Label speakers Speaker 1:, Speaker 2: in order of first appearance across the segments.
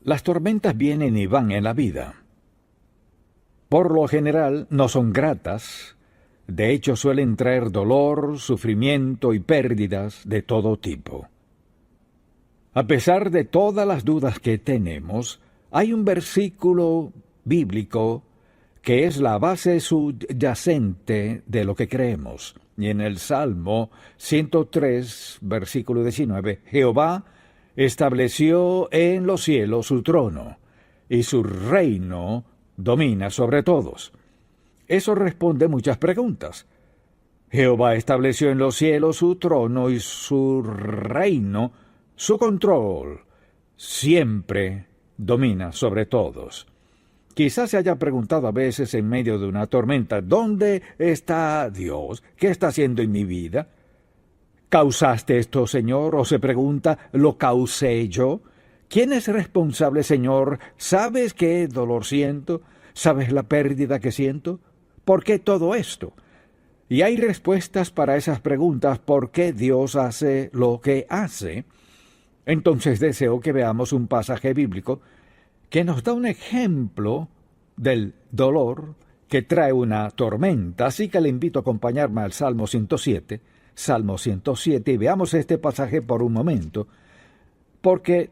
Speaker 1: Las tormentas vienen y van en la vida. Por lo general no son gratas, de hecho suelen traer dolor, sufrimiento y pérdidas de todo tipo. A pesar de todas las dudas que tenemos, hay un versículo bíblico que es la base subyacente de lo que creemos. Y en el Salmo 103, versículo 19, Jehová estableció en los cielos su trono, y su reino domina sobre todos. Eso responde muchas preguntas. Jehová estableció en los cielos su trono y su reino, su control, siempre domina sobre todos. Quizás se haya preguntado a veces en medio de una tormenta, ¿dónde está Dios? ¿Qué está haciendo en mi vida? ¿Causaste esto, Señor? O se pregunta, ¿lo causé yo? ¿Quién es responsable, Señor? ¿Sabes qué dolor siento? ¿Sabes la pérdida que siento? ¿Por qué todo esto? Y hay respuestas para esas preguntas, ¿por qué Dios hace lo que hace? Entonces deseo que veamos un pasaje bíblico que nos da un ejemplo del dolor que trae una tormenta. Así que le invito a acompañarme al Salmo 107, y veamos este pasaje por un momento, porque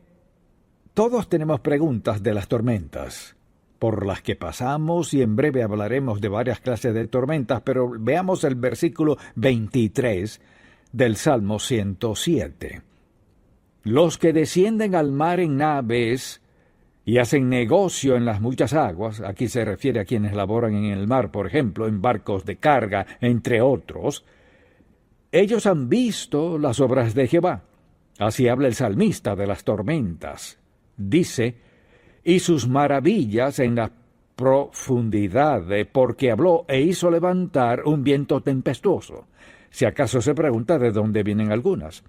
Speaker 1: todos tenemos preguntas de las tormentas por las que pasamos, y en breve hablaremos de varias clases de tormentas, pero veamos el versículo 23 del Salmo 107. Los que descienden al mar en naves y hacen negocio en las muchas aguas, aquí se refiere a quienes laboran en el mar, por ejemplo, en barcos de carga, entre otros, ellos han visto las obras de Jehová. Así habla el salmista de las tormentas. Dice, y sus maravillas en la profundidad, porque habló e hizo levantar un viento tempestuoso. Si acaso se pregunta de dónde vienen algunas.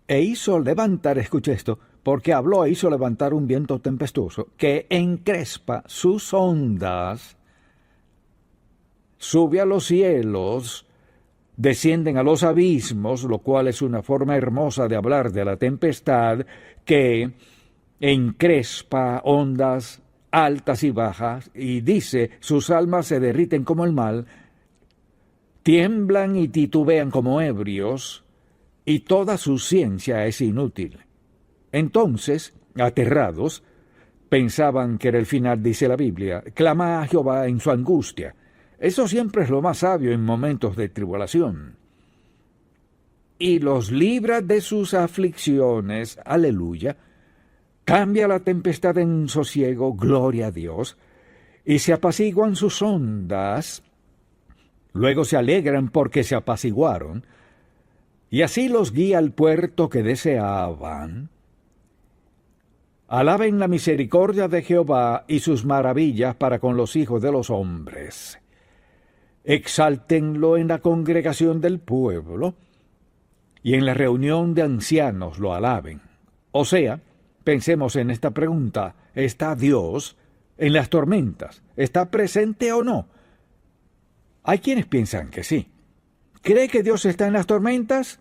Speaker 1: E hizo levantar, escuche esto, porque habló e hizo levantar un viento tempestuoso que encrespa sus ondas, sube a los cielos, descienden a los abismos, lo cual es una forma hermosa de hablar de la tempestad, que encrespa ondas altas y bajas, y dice, sus almas se derriten como el mal, tiemblan y titubean como ebrios, y toda su ciencia es inútil. Entonces, aterrados, pensaban que era el final, dice la Biblia, clama a Jehová en su angustia. Eso siempre es lo más sabio en momentos de tribulación. Y los libra de sus aflicciones, aleluya. Cambia la tempestad en sosiego, gloria a Dios, y se apaciguan sus ondas, luego se alegran porque se apaciguaron, y así los guía al puerto que deseaban. Alaben la misericordia de Jehová y sus maravillas para con los hijos de los hombres. Exáltenlo en la congregación del pueblo, y en la reunión de ancianos lo alaben. O sea, pensemos en esta pregunta, ¿está Dios en las tormentas? ¿Está presente o no? Hay quienes piensan que sí. ¿Cree que Dios está en las tormentas?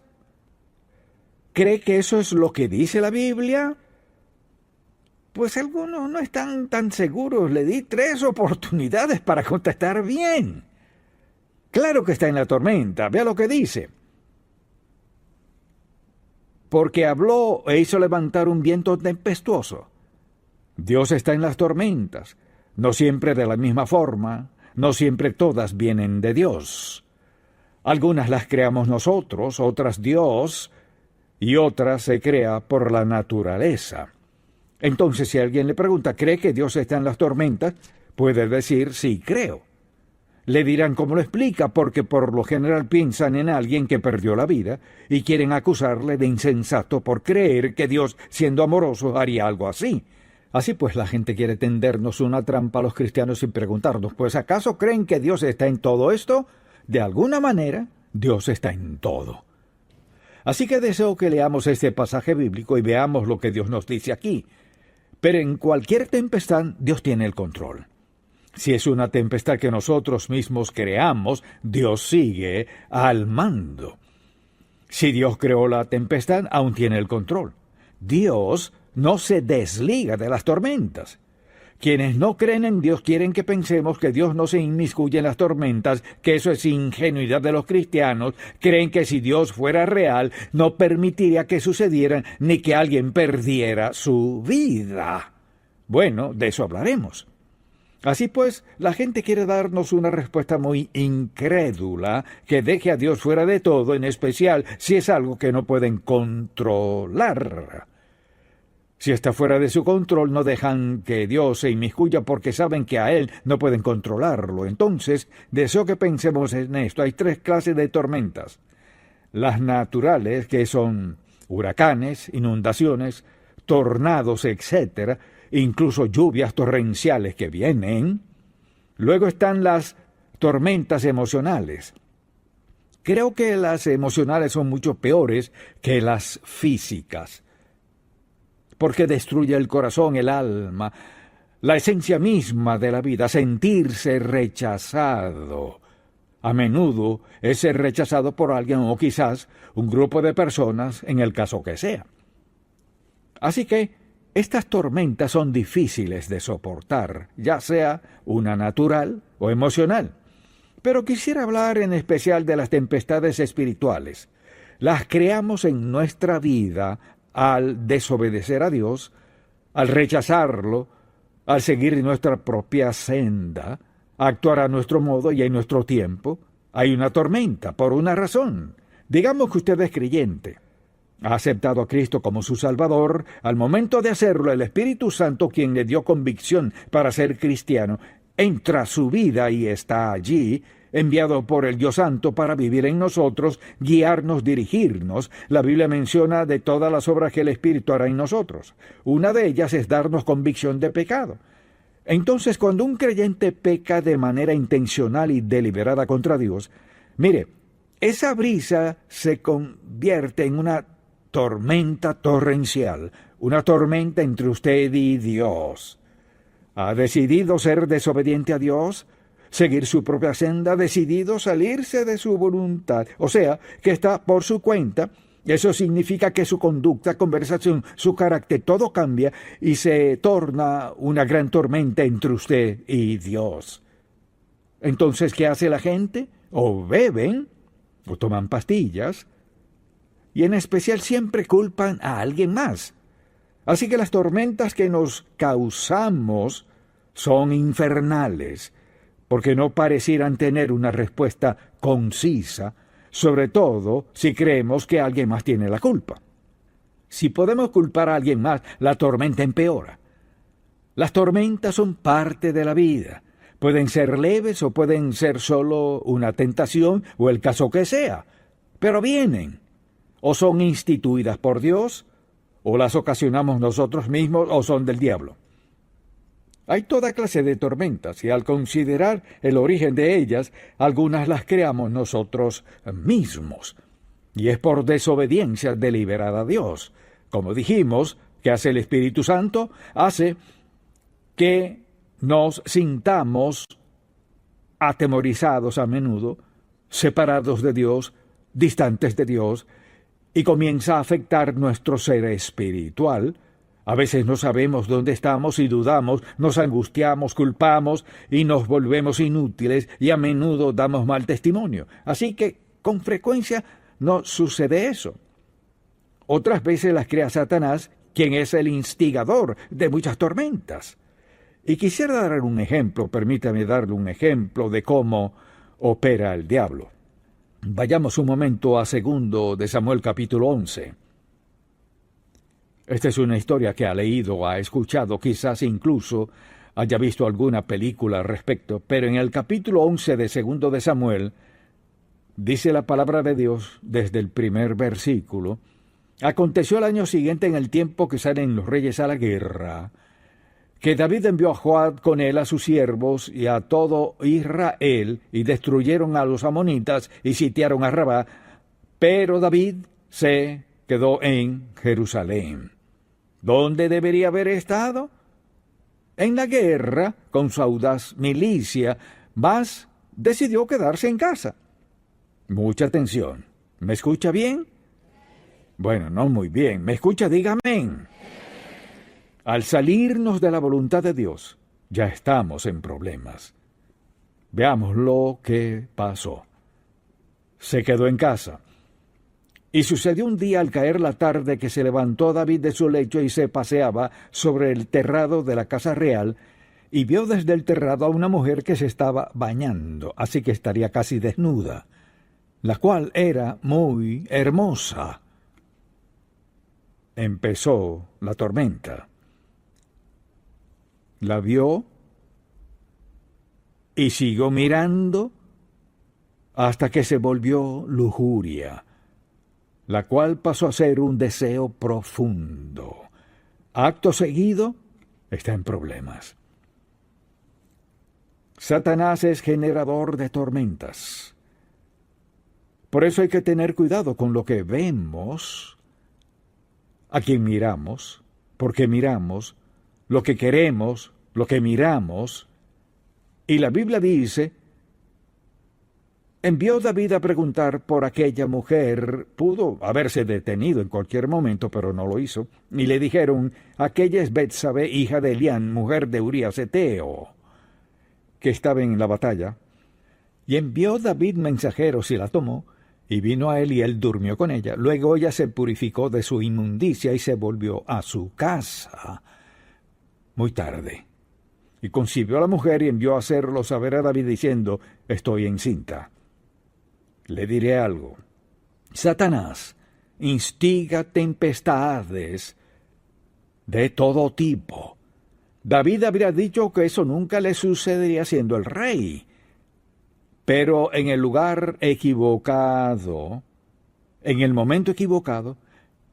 Speaker 1: ¿Cree que eso es lo que dice la Biblia? Pues algunos no están tan seguros. Le di 3 oportunidades para contestar bien. Claro que está en la tormenta. Vea lo que dice. Porque habló e hizo levantar un viento tempestuoso. Dios está en las tormentas. No siempre de la misma forma. No siempre todas vienen de Dios. Algunas las creamos nosotros, otras Dios, y otras se crea por la naturaleza. Entonces, si alguien le pregunta, ¿cree que Dios está en las tormentas?, puede decir, sí, creo. Le dirán cómo lo explica, porque por lo general piensan en alguien que perdió la vida y quieren acusarle de insensato por creer que Dios, siendo amoroso, haría algo así. Así pues, la gente quiere tendernos una trampa a los cristianos y preguntarnos, pues, ¿acaso creen que Dios está en todo esto? De alguna manera, Dios está en todo. Así que deseo que leamos este pasaje bíblico y veamos lo que Dios nos dice aquí. Pero en cualquier tempestad, Dios tiene el control. Si es una tempestad que nosotros mismos creamos, Dios sigue al mando. Si Dios creó la tempestad, aún tiene el control. Dios no se desliga de las tormentas. Quienes no creen en Dios quieren que pensemos que Dios no se inmiscuye en las tormentas, que eso es ingenuidad de los cristianos. Creen que si Dios fuera real, no permitiría que sucedieran ni que alguien perdiera su vida. Bueno, de eso hablaremos. Así pues, la gente quiere darnos una respuesta muy incrédula, que deje a Dios fuera de todo, en especial si es algo que no pueden controlar. Si está fuera de su control, no dejan que Dios se inmiscuya porque saben que a Él no pueden controlarlo. Entonces, deseo que pensemos en esto. Hay 3 clases de tormentas. Las naturales, que son huracanes, inundaciones, tornados, etc., incluso lluvias torrenciales que vienen. Luego están las tormentas emocionales. Creo que las emocionales son mucho peores que las físicas, porque destruye el corazón, el alma, la esencia misma de la vida, sentirse rechazado. A menudo es ser rechazado por alguien o quizás un grupo de personas, en el caso que sea. Así que estas tormentas son difíciles de soportar, ya sea una natural o emocional. Pero quisiera hablar en especial de las tempestades espirituales. Las creamos en nuestra vida al desobedecer a Dios, al rechazarlo, al seguir nuestra propia senda, a actuar a nuestro modo y en nuestro tiempo. Hay una tormenta por una razón. Digamos que usted es creyente. Ha aceptado a Cristo como su Salvador. Al momento de hacerlo, el Espíritu Santo, quien le dio convicción para ser cristiano, entra a su vida y está allí, enviado por el Dios Santo para vivir en nosotros, guiarnos, dirigirnos. La Biblia menciona de todas las obras que el Espíritu hará en nosotros. Una de ellas es darnos convicción de pecado. Entonces, cuando un creyente peca de manera intencional y deliberada contra Dios, mire, esa brisa se convierte en una tormenta torrencial, una tormenta entre usted y Dios. ¿Ha decidido ser desobediente a Dios? ¿Seguir su propia senda? ¿Ha decidido salirse de su voluntad? O sea, que está por su cuenta. Eso significa que su conducta, conversación, su carácter, todo cambia y se torna una gran tormenta entre usted y Dios. Entonces, ¿qué hace la gente? O beben, o toman pastillas, y en especial siempre culpan a alguien más. Así que las tormentas que nos causamos son infernales, porque no parecieran tener una respuesta concisa, sobre todo si creemos que alguien más tiene la culpa. Si podemos culpar a alguien más, la tormenta empeora. Las tormentas son parte de la vida. Pueden ser leves o pueden ser solo una tentación o el caso que sea, pero vienen. O son instituidas por Dios, o las ocasionamos nosotros mismos, o son del diablo. Hay toda clase de tormentas, y al considerar el origen de ellas, algunas las creamos nosotros mismos. Y es por desobediencia deliberada a Dios. Como dijimos, ¿qué hace el Espíritu Santo? Hace que nos sintamos atemorizados a menudo, separados de Dios, distantes de Dios, y comienza a afectar nuestro ser espiritual. A veces no sabemos dónde estamos y dudamos, nos angustiamos, culpamos y nos volvemos inútiles y a menudo damos mal testimonio. Así que con frecuencia no sucede eso. Otras veces las crea Satanás, quien es el instigador de muchas tormentas. Y quisiera dar un ejemplo, permítame darle un ejemplo de cómo opera el diablo. Vayamos un momento a 2 de Samuel capítulo 11. Esta es una historia que ha leído, ha escuchado, quizás incluso haya visto alguna película al respecto, pero en el capítulo 11 de 2 de Samuel, dice la palabra de Dios desde el primer versículo: aconteció el año siguiente, en el tiempo que salen los reyes a la guerra, que David envió a Joab con él a sus siervos y a todo Israel, y destruyeron a los amonitas y sitiaron a Rabá, pero David se quedó en Jerusalén. ¿Dónde debería haber estado? En la guerra con su audaz milicia, mas decidió quedarse en casa. Mucha atención. ¿Me escucha bien? Bueno, no muy bien. ¿Me escucha? Dígame. Al salirnos de la voluntad de Dios, ya estamos en problemas. Veamos lo que pasó. Se quedó en casa. Y sucedió un día al caer la tarde que se levantó David de su lecho y se paseaba sobre el terrado de la casa real, y vio desde el terrado a una mujer que se estaba bañando, así que estaría casi desnuda, la cual era muy hermosa. Empezó la tormenta. La vio y siguió mirando hasta que se volvió lujuria, la cual pasó a ser un deseo profundo. Acto seguido, está en problemas. Satanás es generador de tormentas. Por eso hay que tener cuidado con lo que vemos, a quien miramos, porque miramos, lo que queremos, lo que miramos. Y la Biblia dice, envió David a preguntar por aquella mujer. Pudo haberse detenido en cualquier momento, pero no lo hizo. Y le dijeron, aquella es Betsabé, hija de Elián, mujer de Urías Eteo, que estaba en la batalla. Y envió David mensajeros y la tomó, y vino a él y él durmió con ella. Luego ella se purificó de su inmundicia y se volvió a su casa muy tarde. Y concibió a la mujer y envió a hacerlo saber a David diciendo, estoy encinta. Le diré algo. Satanás instiga tempestades de todo tipo. David habría dicho que eso nunca le sucedería siendo el rey. Pero en el lugar equivocado, en el momento equivocado,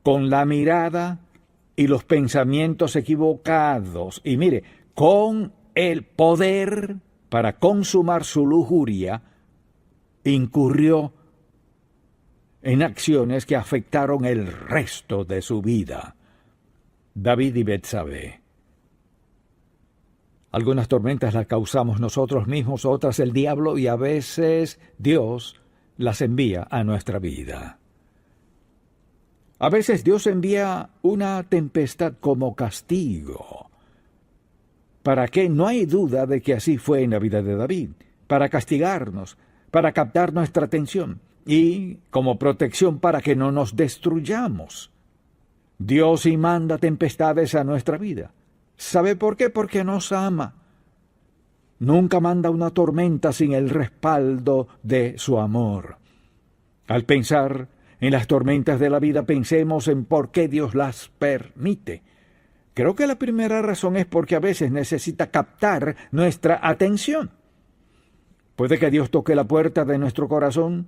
Speaker 1: con la mirada y los pensamientos equivocados, y mire, con el poder para consumar su lujuria, incurrió en acciones que afectaron el resto de su vida. David y Betsabé. Algunas tormentas las causamos nosotros mismos, otras el diablo, y a veces Dios las envía a nuestra vida. A veces Dios envía una tempestad como castigo. ¿Para qué? No hay duda de que así fue en la vida de David. Para castigarnos, para captar nuestra atención y como protección para que no nos destruyamos. Dios sí manda tempestades a nuestra vida. ¿Sabe por qué? Porque nos ama. Nunca manda una tormenta sin el respaldo de su amor. Al pensar en las tormentas de la vida, pensemos en por qué Dios las permite. Creo que la primera razón es porque a veces necesita captar nuestra atención. Puede que Dios toque la puerta de nuestro corazón,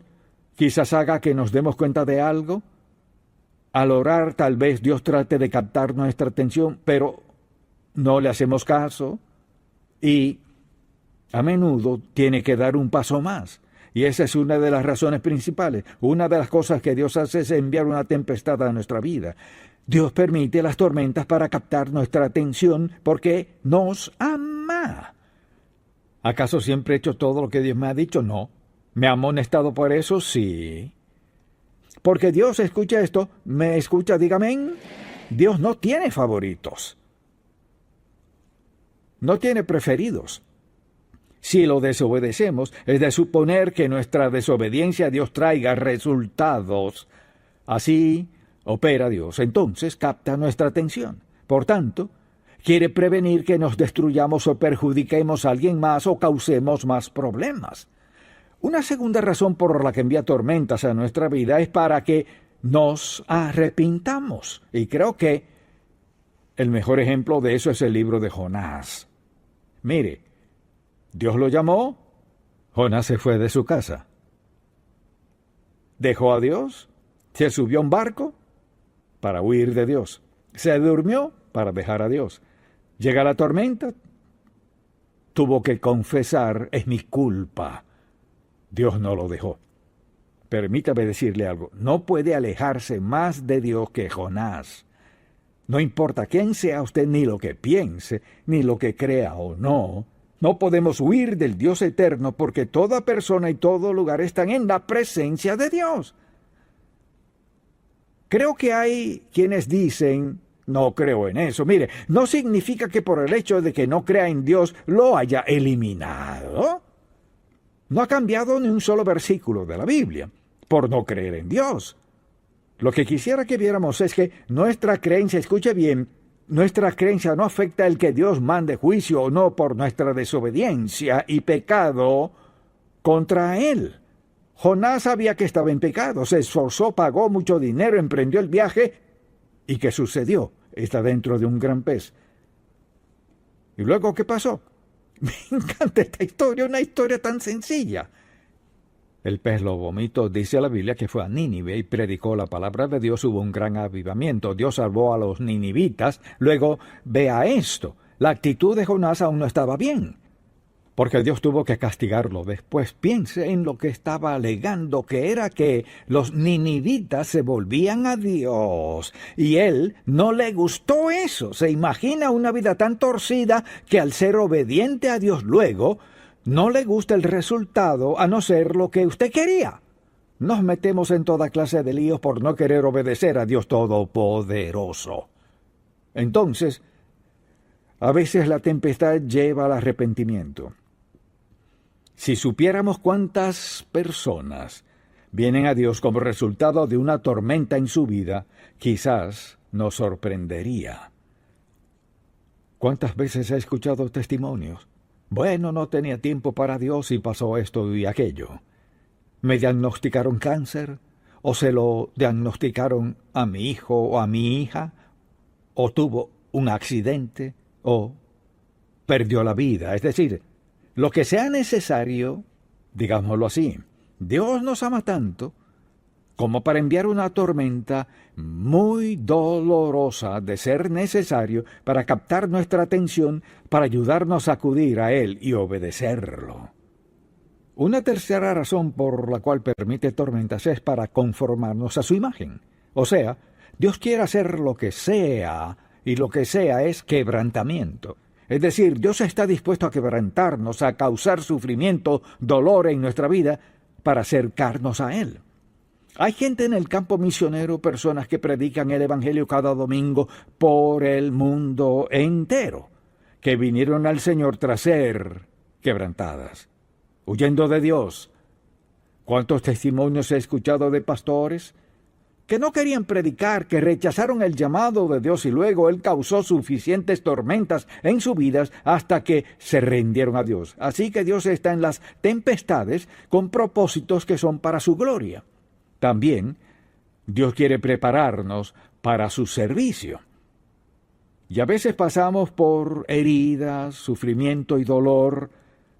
Speaker 1: quizás haga que nos demos cuenta de algo. Al orar, tal vez Dios trate de captar nuestra atención, pero no le hacemos caso y a menudo tiene que dar un paso más. Y esa es una de las razones principales. Una de las cosas que Dios hace es enviar una tempestad a nuestra vida. Dios permite las tormentas para captar nuestra atención porque nos ama. ¿Acaso siempre he hecho todo lo que Dios me ha dicho? No. ¿Me ha amonestado por eso? Sí. Porque Dios escucha esto, me escucha, dígame. Dios no tiene favoritos. No tiene preferidos. Si lo desobedecemos, es de suponer que nuestra desobediencia a Dios traiga resultados. Así opera Dios. Entonces capta nuestra atención. Por tanto, quiere prevenir que nos destruyamos o perjudiquemos a alguien más o causemos más problemas. Una segunda razón por la que envía tormentas a nuestra vida es para que nos arrepintamos. Y creo que el mejor ejemplo de eso es el libro de Jonás. Mire, Dios lo llamó, Jonás se fue de su casa. Dejó a Dios, se subió a un barco para huir de Dios. Se durmió para dejar a Dios. Llega la tormenta, tuvo que confesar, es mi culpa. Dios no lo dejó. Permítame decirle algo, no puede alejarse más de Dios que Jonás. No importa quién sea usted, ni lo que piense, ni lo que crea o no, no podemos huir del Dios eterno porque toda persona y todo lugar están en la presencia de Dios. Creo que hay quienes dicen, No creo en eso. Mire, no significa que por el hecho de que no crea en Dios lo haya eliminado. No ha cambiado ni un solo versículo de la Biblia por no creer en Dios. Lo que quisiera que viéramos es que nuestra creencia, escuche bien, nuestra creencia no afecta el que Dios mande juicio o no por nuestra desobediencia y pecado contra Él. Jonás sabía que estaba en pecado, se esforzó, pagó mucho dinero, emprendió el viaje. ¿Y qué sucedió? Está dentro de un gran pez. ¿Y luego qué pasó? Me encanta esta historia, una historia tan sencilla. El pez lo vomitó, dice la Biblia que fue a Nínive y predicó la palabra de Dios, hubo un gran avivamiento. Dios salvó a los ninivitas. Luego, vea esto, la actitud de Jonás aún no estaba bien, porque Dios tuvo que castigarlo después. Piense en lo que estaba alegando, que era que los ninivitas se volvían a Dios, y él no le gustó eso. Se imagina una vida tan torcida que al ser obediente a Dios luego, no le gusta el resultado a no ser lo que usted quería. Nos metemos en toda clase de líos por no querer obedecer a Dios Todopoderoso. Entonces, a veces la tempestad lleva al arrepentimiento. Si supiéramos cuántas personas vienen a Dios como resultado de una tormenta en su vida, quizás nos sorprendería. ¿Cuántas veces he escuchado testimonios? Bueno, no tenía tiempo para Dios y pasó esto y aquello. Me diagnosticaron cáncer, o se lo diagnosticaron a mi hijo o a mi hija, o tuvo un accidente, o perdió la vida. Es decir, lo que sea necesario, digámoslo así. Dios nos ama tanto como para enviar una tormenta muy dolorosa de ser necesario para captar nuestra atención, para ayudarnos a acudir a Él y obedecerlo. Una tercera razón por la cual permite tormentas es para conformarnos a su imagen. O sea, Dios quiere hacer lo que sea, y lo que sea es quebrantamiento. Es decir, Dios está dispuesto a quebrantarnos, a causar sufrimiento, dolor en nuestra vida, para acercarnos a Él. Hay gente en el campo misionero, personas que predican el Evangelio cada domingo por el mundo entero, que vinieron al Señor tras ser quebrantadas, huyendo de Dios. ¿Cuántos testimonios he escuchado de pastores que no querían predicar, que rechazaron el llamado de Dios y luego Él causó suficientes tormentas en sus vidas hasta que se rindieron a Dios? Así que Dios está en las tempestades con propósitos que son para su gloria. También Dios quiere prepararnos para su servicio. Y a veces pasamos por heridas, sufrimiento y dolor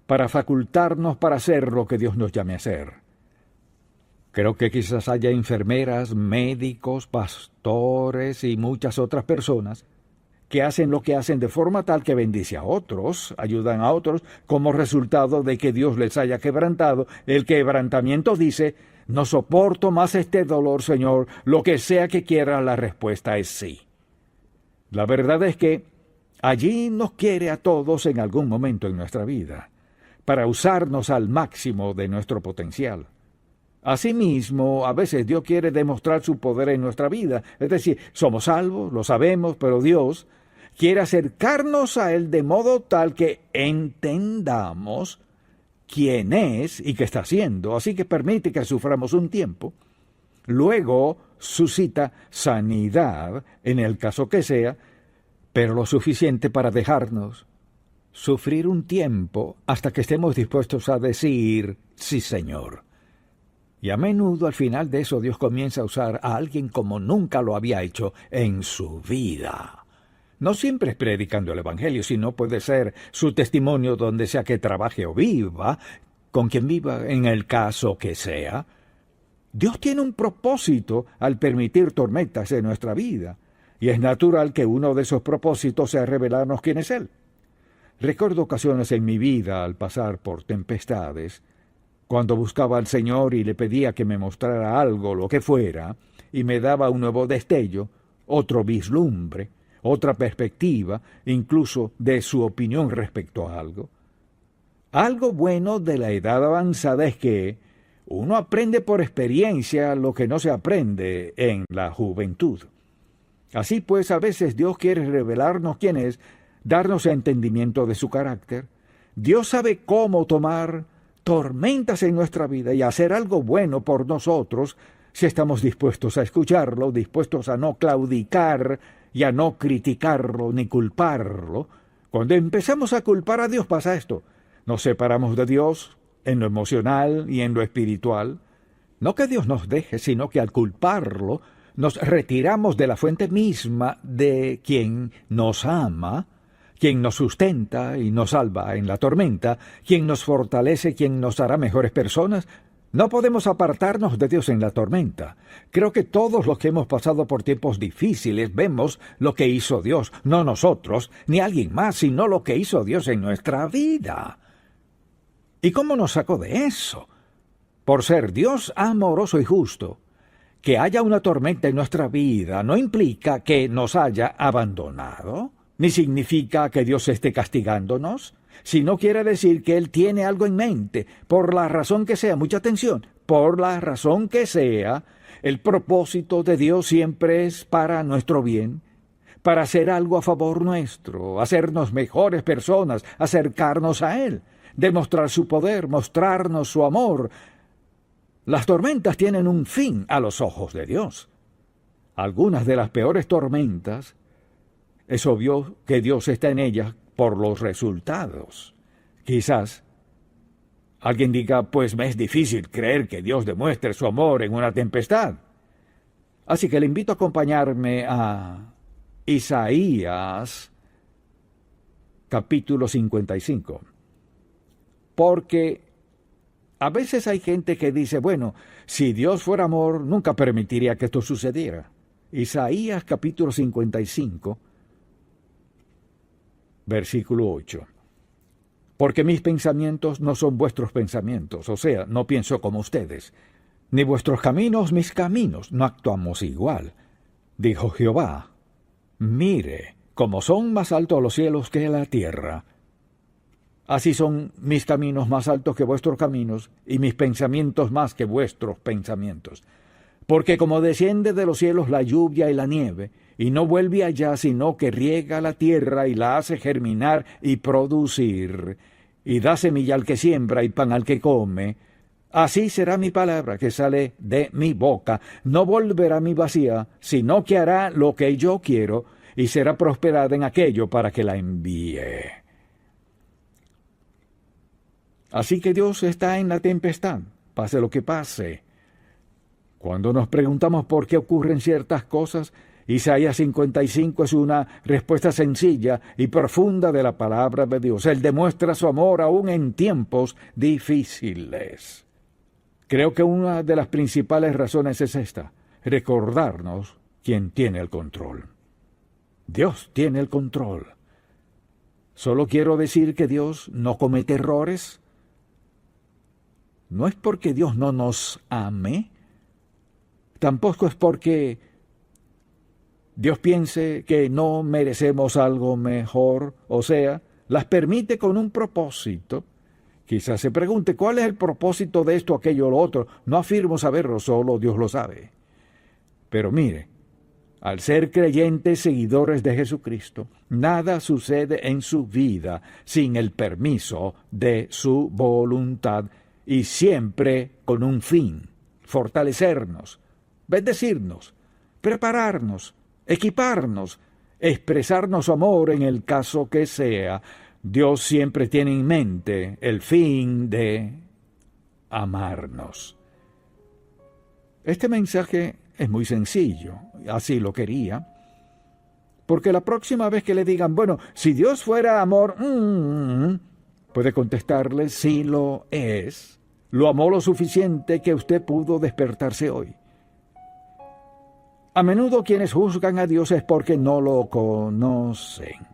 Speaker 1: para facultarnos para hacer lo que Dios nos llame a hacer. Creo que quizás haya enfermeras, médicos, pastores y muchas otras personas que hacen lo que hacen de forma tal que bendice a otros, ayudan a otros, como resultado de que Dios les haya quebrantado. El quebrantamiento dice: no soporto más este dolor, Señor, lo que sea que quiera, la respuesta es sí. La verdad es que allí nos quiere a todos en algún momento en nuestra vida, para usarnos al máximo de nuestro potencial. Asimismo, a veces Dios quiere demostrar su poder en nuestra vida. Es decir, somos salvos, lo sabemos, pero Dios quiere acercarnos a Él de modo tal que entendamos quién es y qué está haciendo. Así que permite que suframos un tiempo. Luego suscita sanidad, en el caso que sea, pero lo suficiente para dejarnos sufrir un tiempo hasta que estemos dispuestos a decir: sí, Señor. Y a menudo al final de eso Dios comienza a usar a alguien como nunca lo había hecho en su vida. No siempre es predicando el Evangelio, sino puede ser su testimonio donde sea que trabaje o viva, con quien viva en el caso que sea. Dios tiene un propósito al permitir tormentas en nuestra vida, y es natural que uno de esos propósitos sea revelarnos quién es Él. Recuerdo ocasiones en mi vida al pasar por tempestades, cuando buscaba al Señor y le pedía que me mostrara algo, lo que fuera, y me daba un nuevo destello, otro vislumbre, otra perspectiva, incluso de su opinión respecto a algo. Algo bueno de la edad avanzada es que uno aprende por experiencia lo que no se aprende en la juventud. Así pues, a veces Dios quiere revelarnos quién es, darnos entendimiento de su carácter. Dios sabe cómo tomar tormentas en nuestra vida y hacer algo bueno por nosotros si estamos dispuestos a escucharlo, dispuestos a no claudicar y a no criticarlo ni culparlo. Cuando empezamos a culpar a Dios pasa esto. Nos separamos de Dios en lo emocional y en lo espiritual. No que Dios nos deje, sino que al culparlo nos retiramos de la fuente misma de quien nos ama, quien nos sustenta y nos salva en la tormenta, quien nos fortalece, quien nos hará mejores personas. No podemos apartarnos de Dios en la tormenta. Creo que todos los que hemos pasado por tiempos difíciles vemos lo que hizo Dios, no nosotros, ni alguien más, sino lo que hizo Dios en nuestra vida. ¿Y cómo nos sacó de eso? Por ser Dios amoroso y justo. Que haya una tormenta en nuestra vida no implica que nos haya abandonado, ni significa que Dios esté castigándonos, sino quiere decir que Él tiene algo en mente, por la razón que sea, mucha atención, por la razón que sea, el propósito de Dios siempre es para nuestro bien, para hacer algo a favor nuestro, hacernos mejores personas, acercarnos a Él, demostrar su poder, mostrarnos su amor. Las tormentas tienen un fin a los ojos de Dios. Algunas de las peores tormentas, es obvio que Dios está en ellas por los resultados. Quizás alguien diga, pues me es difícil creer que Dios demuestre su amor en una tempestad. Así que le invito a acompañarme a Isaías, capítulo 55. Porque a veces hay gente que dice, bueno, si Dios fuera amor, nunca permitiría que esto sucediera. Isaías capítulo 55, versículo 8. Porque mis pensamientos no son vuestros pensamientos, o sea, no pienso como ustedes, ni vuestros caminos mis caminos, no actuamos igual. Dijo Jehová, mire, como son más altos los cielos que la tierra, así son mis caminos más altos que vuestros caminos, y mis pensamientos más que vuestros pensamientos. Porque como desciende de los cielos la lluvia y la nieve, y no vuelve allá, sino que riega la tierra y la hace germinar y producir, y da semilla al que siembra y pan al que come, así será mi palabra que sale de mi boca. No volverá a mí vacía, sino que hará lo que yo quiero, y será prosperada en aquello para que la envíe. Así que Dios está en la tempestad, pase lo que pase. Cuando nos preguntamos por qué ocurren ciertas cosas, Isaías 55 es una respuesta sencilla y profunda de la palabra de Dios. Él demuestra su amor aún en tiempos difíciles. Creo que una de las principales razones es esta: recordarnos quién tiene el control. Dios tiene el control. Solo quiero decir que Dios no comete errores. No es porque Dios no nos ame, tampoco es porque Dios piense que no merecemos algo mejor, o sea, las permite con un propósito. Quizás se pregunte, ¿cuál es el propósito de esto, aquello o lo otro? No afirmo saberlo, solo Dios lo sabe. Pero mire, al ser creyentes seguidores de Jesucristo, nada sucede en su vida sin el permiso de su voluntad, y siempre con un fin: fortalecernos, bendecirnos, prepararnos, equiparnos, expresarnos su amor en el caso que sea. Dios siempre tiene en mente el fin de amarnos. Este mensaje es muy sencillo, así lo quería, porque la próxima vez que le digan, bueno, si Dios fuera amor, puede contestarle, sí lo es. Lo amó lo suficiente que usted pudo despertarse hoy. A menudo quienes juzgan a Dios es porque no lo conocen.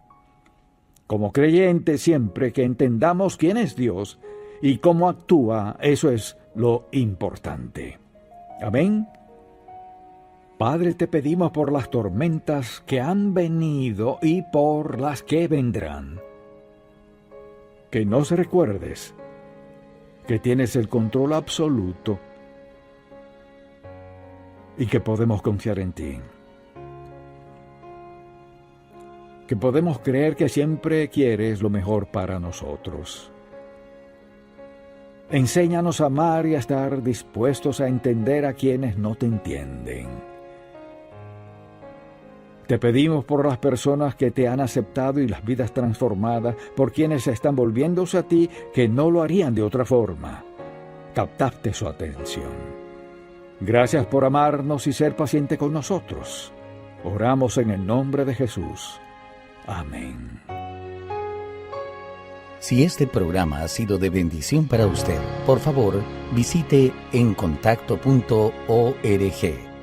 Speaker 1: Como creyentes, siempre que entendamos quién es Dios y cómo actúa, eso es lo importante. Amén. Padre, te pedimos por las tormentas que han venido y por las que vendrán, que nos recuerdes que tienes el control absoluto y que podemos confiar en ti. que podemos creer que siempre quieres lo mejor para nosotros. Enséñanos a amar y a estar dispuestos a entender a quienes no te entienden. Te pedimos por las personas que te han aceptado y las vidas transformadas, por quienes están volviéndose a ti, que no lo harían de otra forma. Captaste su atención. Gracias por amarnos y ser paciente con nosotros. Oramos en el nombre de Jesús. Amén.
Speaker 2: Si este programa ha sido de bendición para usted, por favor, visite encontacto.org